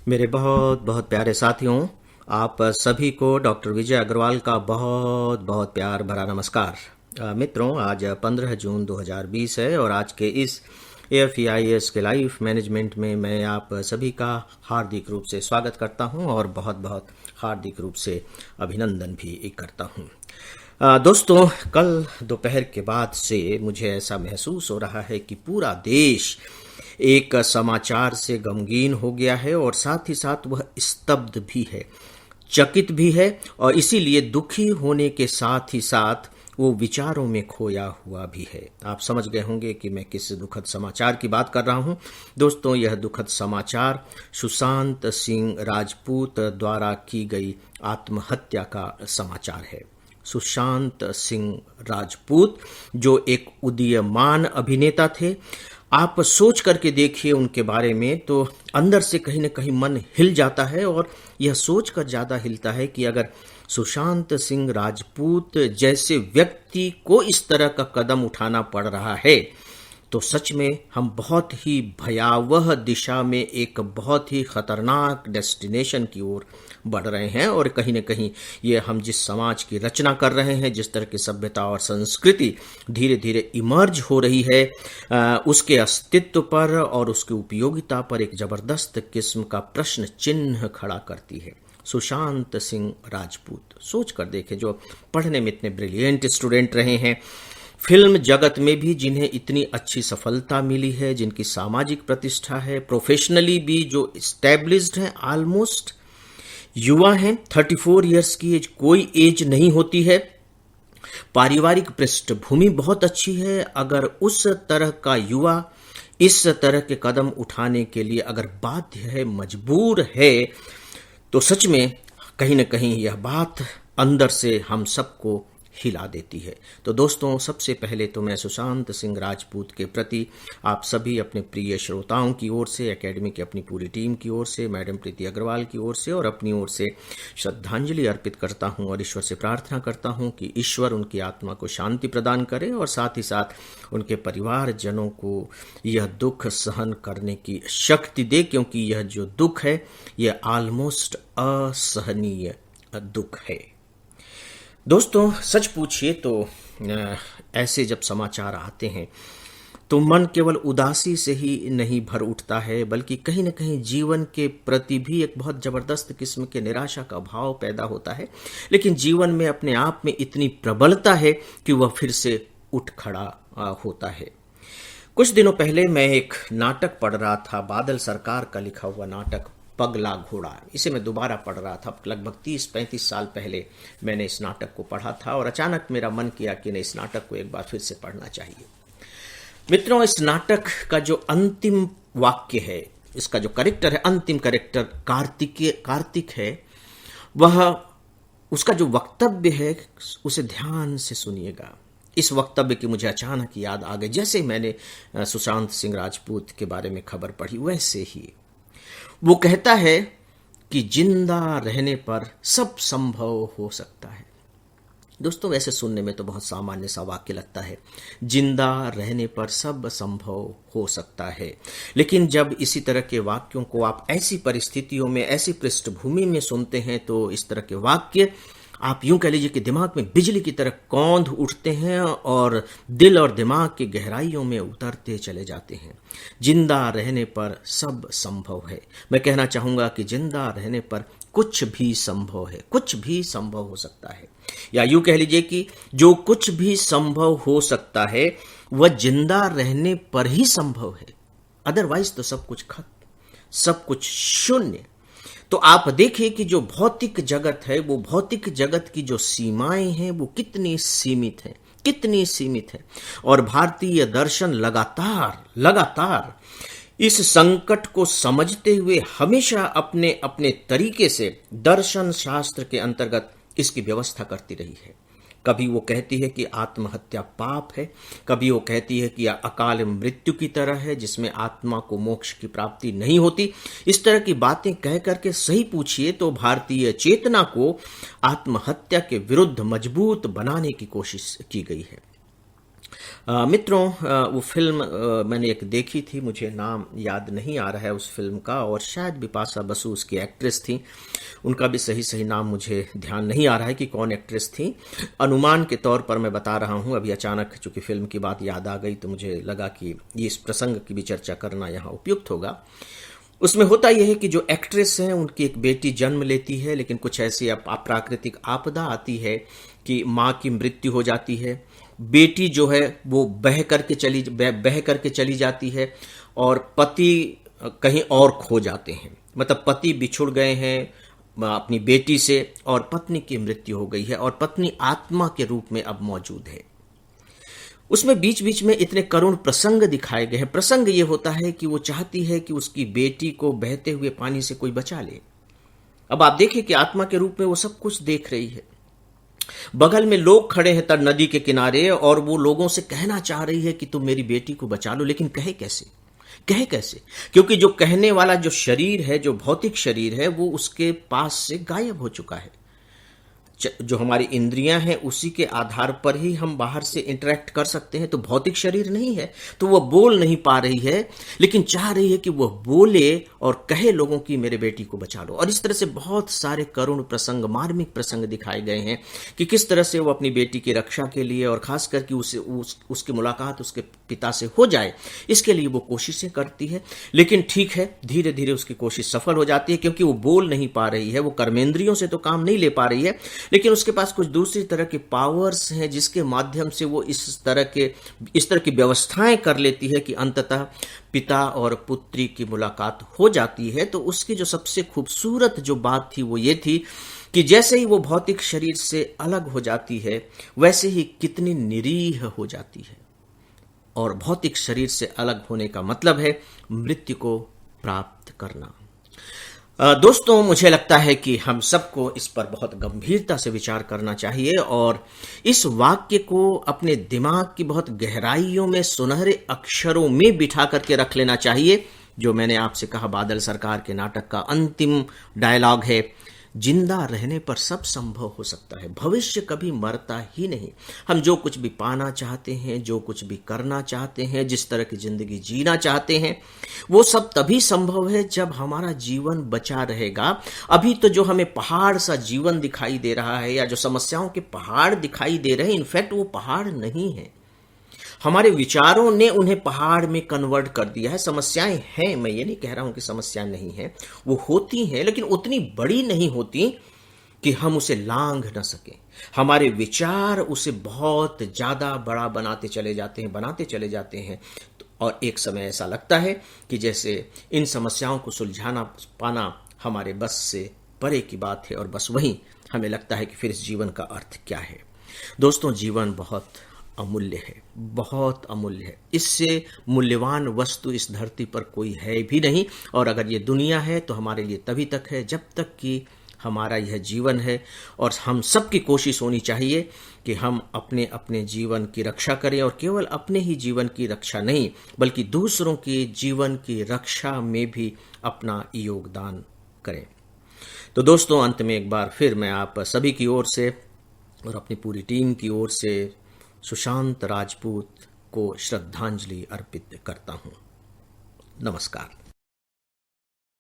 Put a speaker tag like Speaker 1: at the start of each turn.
Speaker 1: मेरे बहुत बहुत प्यारे साथियों, आप सभी को डॉक्टर विजय अग्रवाल का बहुत बहुत प्यार भरा नमस्कार। मित्रों, आज 15 जून 2020 है और आज के इस AFEIS के लाइफ मैनेजमेंट में मैं आप सभी का हार्दिक रूप से स्वागत करता हूं और बहुत बहुत हार्दिक रूप से अभिनंदन भी करता हूं। दोस्तों, कल दोपहर के बाद से मुझे ऐसा महसूस हो रहा है कि पूरा देश एक समाचार से गमगीन हो गया है और साथ ही साथ वह स्तब्ध भी है, चकित भी है और इसीलिए दुखी होने के साथ ही साथ वो विचारों में खोया हुआ भी है। आप समझ गए होंगे कि मैं किस दुखद समाचार की बात कर रहा हूं। दोस्तों, यह दुखद समाचार सुशांत सिंह राजपूत द्वारा की गई आत्महत्या का समाचार है। सुशांत सिंह राजपूत जो एक उदीयमान अभिनेता थे, आप सोच करके देखिए उनके बारे में तो अंदर से कहीं ना कहीं मन हिल जाता है और यह सोच कर ज़्यादा हिलता है कि अगर सुशांत सिंह राजपूत जैसे व्यक्ति को इस तरह का कदम उठाना पड़ रहा है तो सच में हम बहुत ही भयावह दिशा में एक बहुत ही खतरनाक डेस्टिनेशन की ओर बढ़ रहे हैं और कहीं न कहीं ये हम जिस समाज की रचना कर रहे हैं, जिस तरह की सभ्यता और संस्कृति धीरे धीरे इमर्ज हो रही है, उसके अस्तित्व पर और उसकी उपयोगिता पर एक जबरदस्त किस्म का प्रश्न चिन्ह खड़ा करती है। सुशांत सिंह राजपूत, सोच कर देखें, जो पढ़ने में इतने ब्रिलियंट स्टूडेंट रहे हैं, फिल्म जगत में भी जिन्हें इतनी अच्छी सफलता मिली है, जिनकी सामाजिक प्रतिष्ठा है, प्रोफेशनली भी जो एस्टैब्लिश्ड हैं, ऑलमोस्ट युवा हैं, 34 इयर्स की एज कोई एज नहीं होती है, पारिवारिक पृष्ठभूमि बहुत अच्छी है। अगर उस तरह का युवा इस तरह के कदम उठाने के लिए अगर बाध्य है, मजबूर है, तो सच में कहीं ना कहीं यह बात अंदर से हम सबको हिला देती है। तो दोस्तों, सबसे पहले तो मैं सुशांत सिंह राजपूत के प्रति आप सभी अपने प्रिय श्रोताओं की ओर से, एकेडमी की अपनी पूरी टीम की ओर से, मैडम प्रीति अग्रवाल की ओर से और अपनी ओर से श्रद्धांजलि अर्पित करता हूं और ईश्वर से प्रार्थना करता हूं कि ईश्वर उनकी आत्मा को शांति प्रदान करे और साथ ही साथ उनके परिवारजनों को यह दुख सहन करने की शक्ति दे, क्योंकि यह जो दुख है यह ऑलमोस्ट असहनीय दुख है। दोस्तों, सच पूछिए तो ऐसे जब समाचार आते हैं तो मन केवल उदासी से ही नहीं भर उठता है, बल्कि कहीं ना कहीं जीवन के प्रति भी एक बहुत जबरदस्त किस्म के निराशा का भाव पैदा होता है। लेकिन जीवन में अपने आप में इतनी प्रबलता है कि वह फिर से उठ खड़ा होता है। कुछ दिनों पहले मैं एक नाटक पढ़ रहा था, बादल सरकार का लिखा हुआ नाटक पगला घोड़ा। इसे मैं दोबारा पढ़ रहा था। लगभग 30-35 साल पहले मैंने इस नाटक को पढ़ा था और अचानक मेरा मन किया कि नहीं, इस नाटक को एक बार फिर से पढ़ना चाहिए। मित्रों, इस नाटक का जो अंतिम वाक्य है, इसका जो कैरेक्टर है, अंतिम कैरेक्टर कार्तिक है, वह उसका जो वक्तव्य है उसे ध्यान से सुनिएगा। इस वक्तव्य की मुझे अचानक याद आ गई, जैसे मैंने सुशांत सिंह राजपूत के बारे में खबर पढ़ी वैसे ही। वो कहता है कि जिंदा रहने पर सब संभव हो सकता है। दोस्तों, वैसे सुनने में तो बहुत सामान्य सा वाक्य लगता है, जिंदा रहने पर सब संभव हो सकता है। लेकिन जब इसी तरह के वाक्यों को आप ऐसी परिस्थितियों में, ऐसी पृष्ठभूमि में सुनते हैं तो इस तरह के वाक्य आप यूं कह लीजिए कि दिमाग में बिजली की तरह कौंध उठते हैं और दिल और दिमाग की गहराइयों में उतरते चले जाते हैं। जिंदा रहने पर सब संभव है। मैं कहना चाहूंगा कि जिंदा रहने पर कुछ भी संभव है, कुछ भी संभव हो सकता है, या यूं कह लीजिए कि जो कुछ भी संभव हो सकता है वह जिंदा रहने पर ही संभव है। अदरवाइज तो सब कुछ खत्म, सब कुछ शून्य। तो आप देखिए कि जो भौतिक जगत है, वो भौतिक जगत की जो सीमाएं हैं वो कितनी सीमित है, कितनी सीमित है। और भारतीय दर्शन लगातार इस संकट को समझते हुए हमेशा अपने अपने तरीके से दर्शन शास्त्र के अंतर्गत इसकी व्यवस्था करती रही है। कभी वो कहती है कि आत्महत्या पाप है, कभी वो कहती है कि यह अकाल मृत्यु की तरह है जिसमें आत्मा को मोक्ष की प्राप्ति नहीं होती। इस तरह की बातें कह करके सही पूछिए तो भारतीय चेतना को आत्महत्या के विरुद्ध मजबूत बनाने की कोशिश की गई है। मित्रों, वो फिल्म मैंने एक देखी थी, मुझे नाम याद नहीं आ रहा है उस फिल्म का, और शायद बिपाशा बसु उसकी एक्ट्रेस थी। उनका भी सही नाम मुझे ध्यान नहीं आ रहा है कि कौन एक्ट्रेस थी। अनुमान के तौर पर मैं बता रहा हूँ, अभी अचानक चूंकि फिल्म की बात याद आ गई तो मुझे लगा कि ये इस प्रसंग की भी चर्चा करना यहाँ उपयुक्त होगा। उसमें होता यह है कि जो एक्ट्रेस हैं उनकी एक बेटी जन्म लेती है, लेकिन कुछ ऐसी अप्राकृतिक आपदा आती है कि माँ की मृत्यु हो जाती है। बेटी जो है वो बह करके चली जाती है, और पति कहीं और खो जाते हैं। मतलब पति बिछुड़ गए हैं अपनी बेटी से, और पत्नी की मृत्यु हो गई है, और पत्नी आत्मा के रूप में अब मौजूद है। उसमें बीच बीच में इतने करुण प्रसंग दिखाए गए हैं। प्रसंग ये होता है कि वो चाहती है कि उसकी बेटी को बहते हुए पानी से कोई बचा ले। अब आप देखिए कि आत्मा के रूप में वो सब कुछ देख रही है। बगल में लोग खड़े हैं तर नदी के किनारे, और वो लोगों से कहना चाह रही है कि तुम मेरी बेटी को बचा लो, लेकिन कहे कैसे? कहे कैसे? क्योंकि जो कहने वाला जो शरीर है, जो भौतिक शरीर है, वो उसके पास से गायब हो चुका है। जो हमारी इंद्रियां हैं उसी के आधार पर ही हम बाहर से इंटरेक्ट कर सकते हैं, तो भौतिक शरीर नहीं है, तो वह बोल नहीं पा रही है, लेकिन चाह रही है कि वह बोले और कहे लोगों की मेरे बेटी को बचा लो। और इस तरह से बहुत सारे करुण प्रसंग, मार्मिक प्रसंग दिखाए गए हैं कि किस तरह से वो अपनी बेटी की रक्षा के लिए, और खास करके उसकी मुलाकात उसके पिता से हो जाए, इसके लिए वो कोशिशें करती है। लेकिन ठीक है, धीरे धीरे उसकी कोशिश सफल हो जाती है, क्योंकि वो बोल नहीं पा रही है, वो कर्मेंद्रियों से तो काम नहीं ले पा रही है, लेकिन उसके पास कुछ दूसरी तरह के पावर्स हैं जिसके माध्यम से वो इस तरह की व्यवस्थाएं कर लेती है कि अंततः पिता और पुत्री की मुलाकात हो जाती है। तो उसकी जो सबसे खूबसूरत जो बात थी वो ये थी कि जैसे ही वो भौतिक शरीर से अलग हो जाती है, वैसे ही कितनी निरीह हो जाती है। और भौतिक शरीर से अलग होने का मतलब है मृत्यु को प्राप्त करना। दोस्तों, मुझे लगता है कि हम सबको इस पर बहुत गंभीरता से विचार करना चाहिए, और इस वाक्य को अपने दिमाग की बहुत गहराइयों में सुनहरे अक्षरों में बिठा करके रख लेना चाहिए। जो मैंने आपसे कहा, बादल सरकार के नाटक का अंतिम डायलॉग है, जिंदा रहने पर सब संभव हो सकता है, भविष्य कभी मरता ही नहीं। हम जो कुछ भी पाना चाहते हैं, जो कुछ भी करना चाहते हैं, जिस तरह की जिंदगी जीना चाहते हैं, वो सब तभी संभव है जब हमारा जीवन बचा रहेगा। अभी तो जो हमें पहाड़ सा जीवन दिखाई दे रहा है, या जो समस्याओं के पहाड़ दिखाई दे रहे हैं, इनफैक्ट वो पहाड़ नहीं है, हमारे विचारों ने उन्हें पहाड़ में कन्वर्ट कर दिया है। समस्याएं हैं, मैं ये नहीं कह रहा हूं कि समस्याएं नहीं हैं, वो होती हैं, लेकिन उतनी बड़ी नहीं होती कि हम उसे लांघ न सकें। हमारे विचार उसे बहुत ज्यादा बड़ा बनाते चले जाते हैं, और एक समय ऐसा लगता है कि जैसे इन समस्याओं को सुलझाना पाना हमारे बस से परे की बात है, और बस वहीं हमें लगता है कि फिर इस जीवन का अर्थ क्या है। दोस्तों, जीवन बहुत अमूल्य है, बहुत अमूल्य है। इससे मूल्यवान वस्तु इस धरती पर कोई है भी नहीं, और अगर ये दुनिया है तो हमारे लिए तभी तक है जब तक कि हमारा यह जीवन है। और हम सबकी कोशिश होनी चाहिए कि हम अपने अपने जीवन की रक्षा करें, और केवल अपने ही जीवन की रक्षा नहीं, बल्कि दूसरों के जीवन की रक्षा में भी अपना योगदान करें। तो दोस्तों, अंत में एक बार फिर मैं आप सभी की ओर से और अपनी पूरी टीम की ओर से सुशांत राजपूत को श्रद्धांजलि अर्पित करता हूं। नमस्कार।